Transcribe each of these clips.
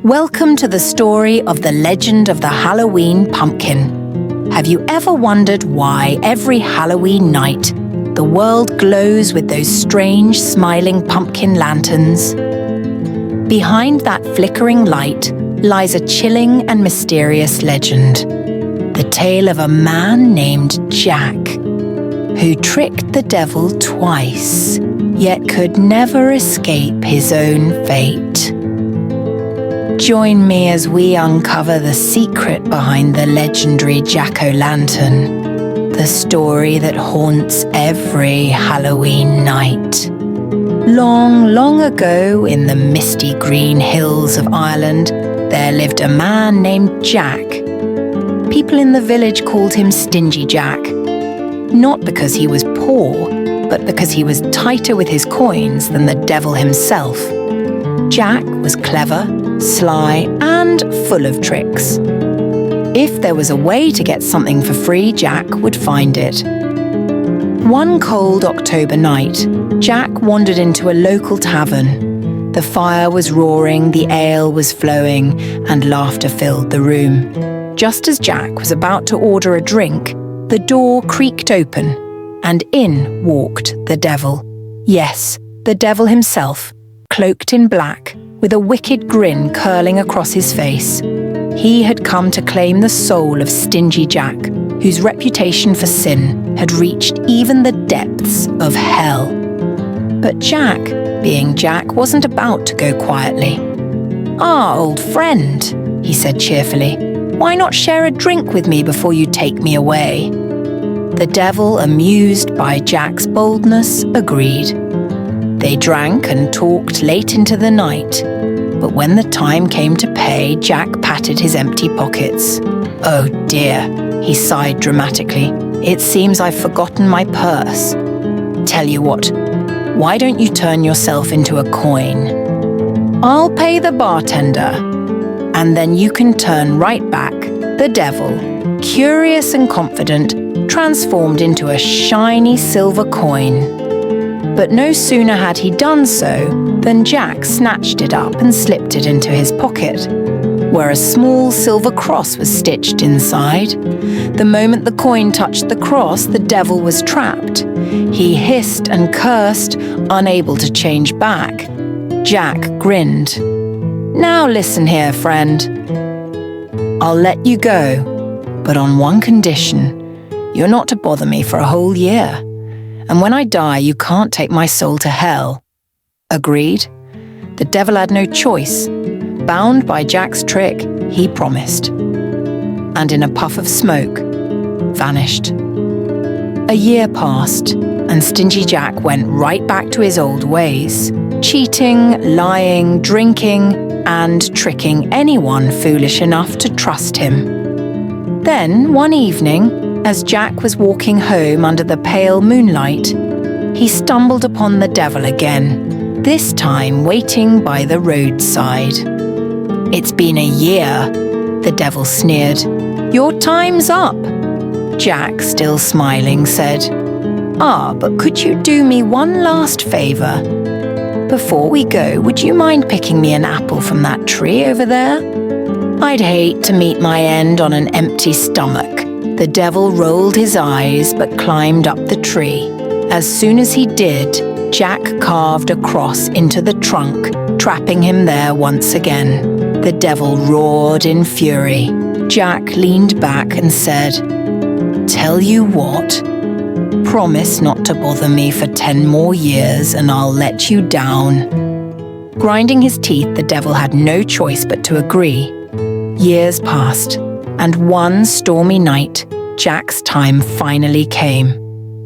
Welcome to the story of the legend of the Halloween pumpkin. Have you ever wondered why every Halloween night the world glows with those strange smiling pumpkin lanterns? Behind that flickering light lies a chilling and mysterious legend. The tale of a man named Jack, who tricked the devil twice, yet could never escape his own fate. Join me as we uncover the secret behind the legendary Jack-o'-lantern, the story that haunts every Halloween night. Long, long ago, in the misty green hills of Ireland, there lived a man named Jack. People in the village called him Stingy Jack, not because he was poor, but because he was tighter with his coins than the devil himself. Jack was clever, sly, and full of tricks. If there was a way to get something for free, Jack would find it. One cold October night, Jack wandered into a local tavern. The fire was roaring, the ale was flowing, and laughter filled the room. Just as Jack was about to order a drink, the door creaked open, and in walked the devil. Yes, the devil himself, cloaked in black, with a wicked grin curling across his face. He had come to claim the soul of Stingy Jack, whose reputation for sin had reached even the depths of hell. But Jack, being Jack, wasn't about to go quietly. "Ah, old friend," he said cheerfully, "why not share a drink with me before you take me away?" The devil, amused by Jack's boldness, agreed. They drank and talked late into the night, but when the time came to pay, Jack patted his empty pockets. "Oh dear," he sighed dramatically, "it seems I've forgotten my purse. Tell you what, why don't you turn yourself into a coin? I'll pay the bartender, and then you can turn right back." The devil, curious and confident, transformed into a shiny silver coin. But no sooner had he done so than Jack snatched it up and slipped it into his pocket, where a small silver cross was stitched inside. The moment the coin touched the cross, the devil was trapped. He hissed and cursed, unable to change back. Jack grinned. "Now listen here, friend. I'll let you go, but on one condition. You're not to bother me for a whole year. And when I die, you can't take my soul to hell." Agreed? The devil had no choice. Bound by Jack's trick, he promised. And in a puff of smoke, vanished. A year passed, and Stingy Jack went right back to his old ways, cheating, lying, drinking, and tricking anyone foolish enough to trust him. Then, one evening, as Jack was walking home under the pale moonlight, he stumbled upon the devil again, this time waiting by the roadside. "It's been a year," the devil sneered. "Your time's up." Jack, still smiling, said, "Ah, but could you do me one last favour? Before we go, would you mind picking me an apple from that tree over there? I'd hate to meet my end on an empty stomach." The devil rolled his eyes but climbed up the tree. As soon as he did, Jack carved a cross into the trunk, trapping him there once again. The devil roared in fury. Jack leaned back and said, "Tell you what, promise not to bother me for 10 more years and I'll let you down." Grinding his teeth, the devil had no choice but to agree. Years passed, and one stormy night, Jack's time finally came.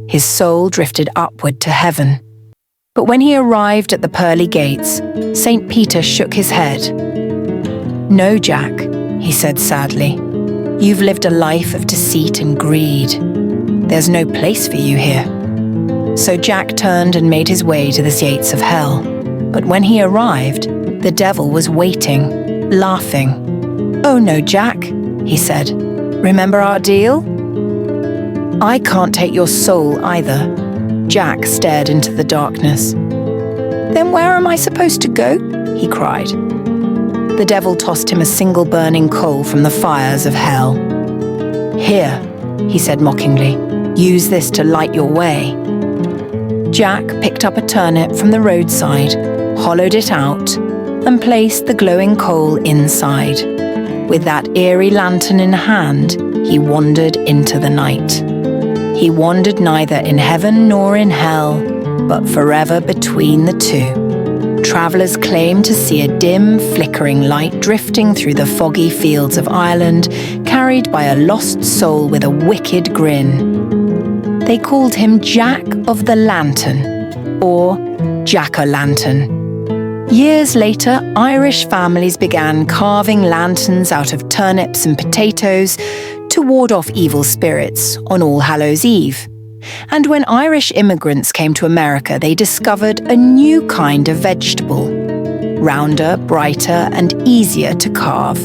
His soul drifted upward to heaven. But when he arrived at the pearly gates, St. Peter shook his head. "No, Jack," he said sadly. "You've lived a life of deceit and greed. There's no place for you here." So Jack turned and made his way to the gates of hell. But when he arrived, the devil was waiting, laughing. "Oh no, Jack," he said. "Remember our deal?" "I can't take your soul either." Jack stared into the darkness. "Then where am I supposed to go?" he cried. the devil tossed him a single burning coal from the fires of hell. "Here," he said mockingly, "use this to light your way." Jack picked up a turnip from the roadside, hollowed it out, and placed the glowing coal inside. With that eerie lantern in hand, he wandered into the night. He wandered neither in heaven nor in hell, but forever between the two. Travellers claim to see a dim, flickering light drifting through the foggy fields of Ireland, carried by a lost soul with a wicked grin. They called him Jack of the Lantern, or Jack-o'-lantern. Years later, Irish families began carving lanterns out of turnips and potatoes to ward off evil spirits on All Hallows' Eve. And when Irish immigrants came to America, they discovered a new kind of vegetable, rounder, brighter, and easier to carve,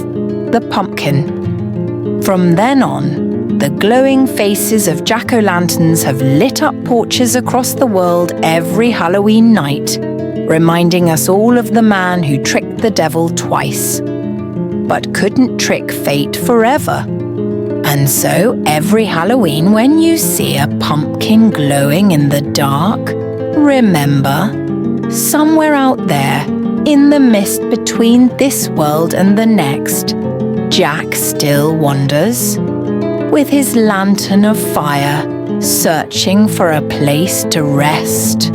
the pumpkin. From then on, the glowing faces of jack-o'-lanterns have lit up porches across the world every Halloween night, reminding us all of the man who tricked the devil twice, but couldn't trick fate forever. And so, every Halloween when you see a pumpkin glowing in the dark, remember, somewhere out there, in the mist between this world and the next, Jack still wanders, with his lantern of fire, searching for a place to rest.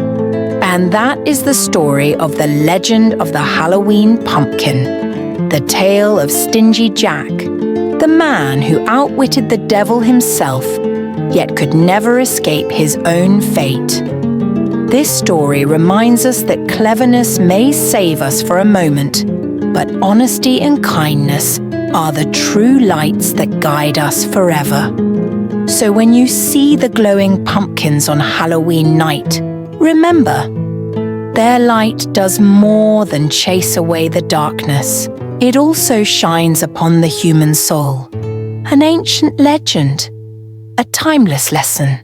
And that is the story of the legend of the Halloween pumpkin, the tale of Stingy Jack, the man who outwitted the devil himself, yet could never escape his own fate. This story reminds us that cleverness may save us for a moment, but honesty and kindness are the true lights that guide us forever. So when you see the glowing pumpkins on Halloween night, remember, their light does more than chase away the darkness. It also shines upon the human soul, an ancient legend, a timeless lesson.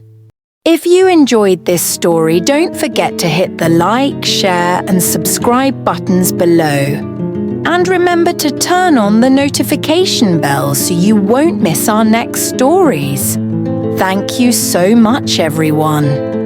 If you enjoyed this story, don't forget to hit the like, share, and subscribe buttons below. And remember to turn on the notification bell so you won't miss our next stories. Thank you so much, everyone.